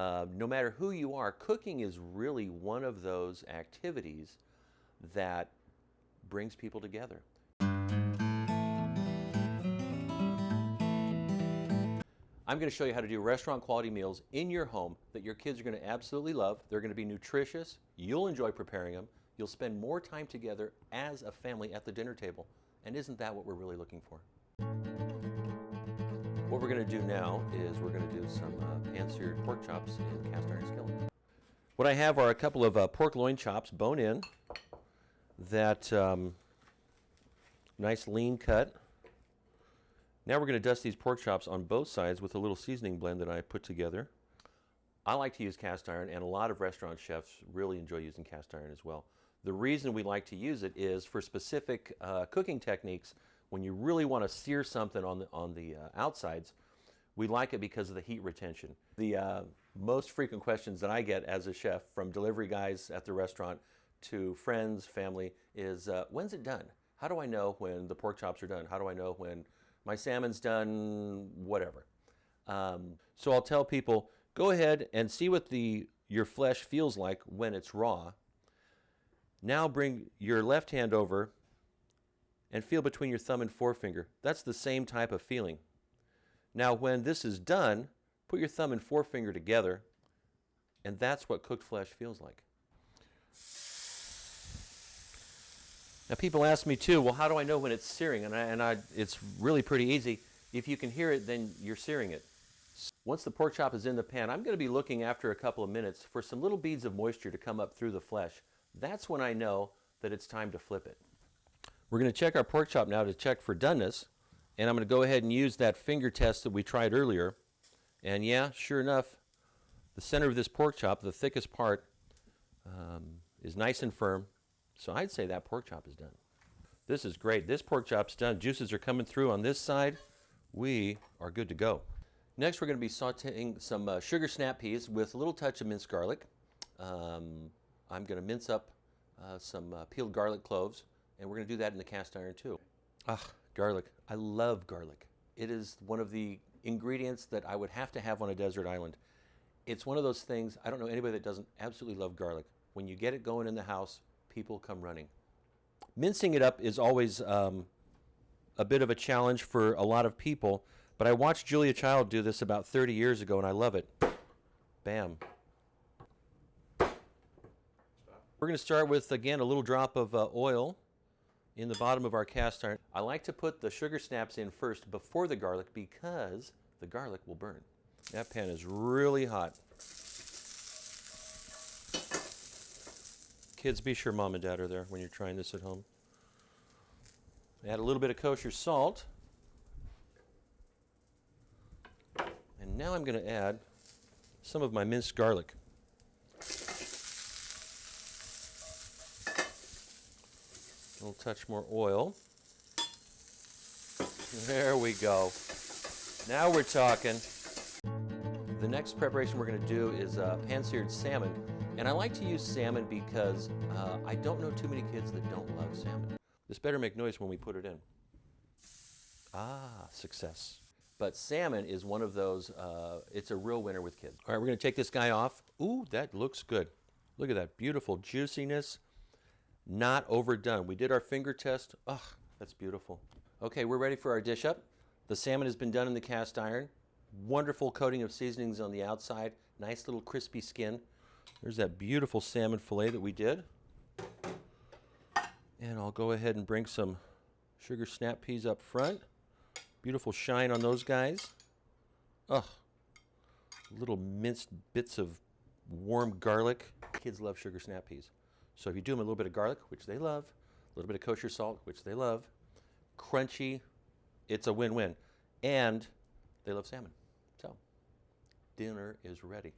No matter who you are, cooking is really one of those activities that brings people together. I'm going to show you how to do restaurant quality meals in your home that your kids are going to absolutely love. They're going to be nutritious. You'll enjoy preparing them. You'll spend more time together as a family at the dinner table. And isn't that what we're really looking for? What we're going to do now is we're going to do some pan-seared pork chops in cast iron skillet. What I have are a couple of pork loin chops, bone-in, that nice lean cut. Now we're going to dust these pork chops on both sides with a little seasoning blend that I put together. I like to use cast iron, and a lot of restaurant chefs really enjoy using cast iron as well. The reason we like to use it is for specific cooking techniques. When you really want to sear something on the outsides, we like it because of the heat retention. The most frequent questions that I get as a chef from delivery guys at the restaurant to friends, family, is when's it done? How do I know when the pork chops are done? How do I know when my salmon's done? Whatever. So I'll tell people, go ahead and see what your flesh feels like when it's raw. Now bring your left hand over and feel between your thumb and forefinger. That's the same type of feeling. Now when this is done, put your thumb and forefinger together, and that's what cooked flesh feels like. Now people ask me too, well, how do I know when it's searing? It's really pretty easy. If you can hear it, then you're searing it. Once the pork chop is in the pan, I'm going to be looking after a couple of minutes for some little beads of moisture to come up through the flesh. That's when I know that it's time to flip it. We're going to check our pork chop now to check for doneness, and I'm going to go ahead and use that finger test that we tried earlier. And yeah, sure enough, the center of this pork chop, the thickest part, is nice and firm. So I'd say that pork chop is done. This is great. This pork chop's done. Juices are coming through on this side. We are good to go. Next, we're going to be sauteing some sugar snap peas with a little touch of minced garlic. I'm going to mince up some peeled garlic cloves, and we're going to do that in the cast iron too. Garlic. I love garlic. It is one of the ingredients that I would have to have on a desert island. It's one of those things, I don't know anybody that doesn't absolutely love garlic. When you get it going in the house, people come running. Mincing it up is always a bit of a challenge for a lot of people, but I watched Julia Child do this about 30 years ago, and I love it. Bam. We're going to start with, again, a little drop of oil in the bottom of our cast iron. I like to put the sugar snaps in first before the garlic because the garlic will burn. That pan is really hot. Kids, be sure mom and dad are there when you're trying this at home. Add a little bit of kosher salt. And now I'm going to add some of my minced garlic. A little touch more oil. There we go. Now we're talking. The next preparation we're going to do is pan-seared salmon. And I like to use salmon because I don't know too many kids that don't love salmon. This better make noise when we put it in. Success. But salmon is one of those, it's a real winner with kids. All right, we're going to take this guy off. Ooh, that looks good. Look at that beautiful juiciness. Not overdone. We did our finger test. That's beautiful. Okay, we're ready for our dish up. The salmon has been done in the cast iron. Wonderful coating of seasonings on the outside. Nice little crispy skin. There's that beautiful salmon fillet that we did. And I'll go ahead and bring some sugar snap peas up front. Beautiful shine on those guys. Little minced bits of warm garlic. Kids love sugar snap peas. So if you do them a little bit of garlic, which they love, a little bit of kosher salt, which they love, crunchy, it's a win-win. And they love salmon. So dinner is ready.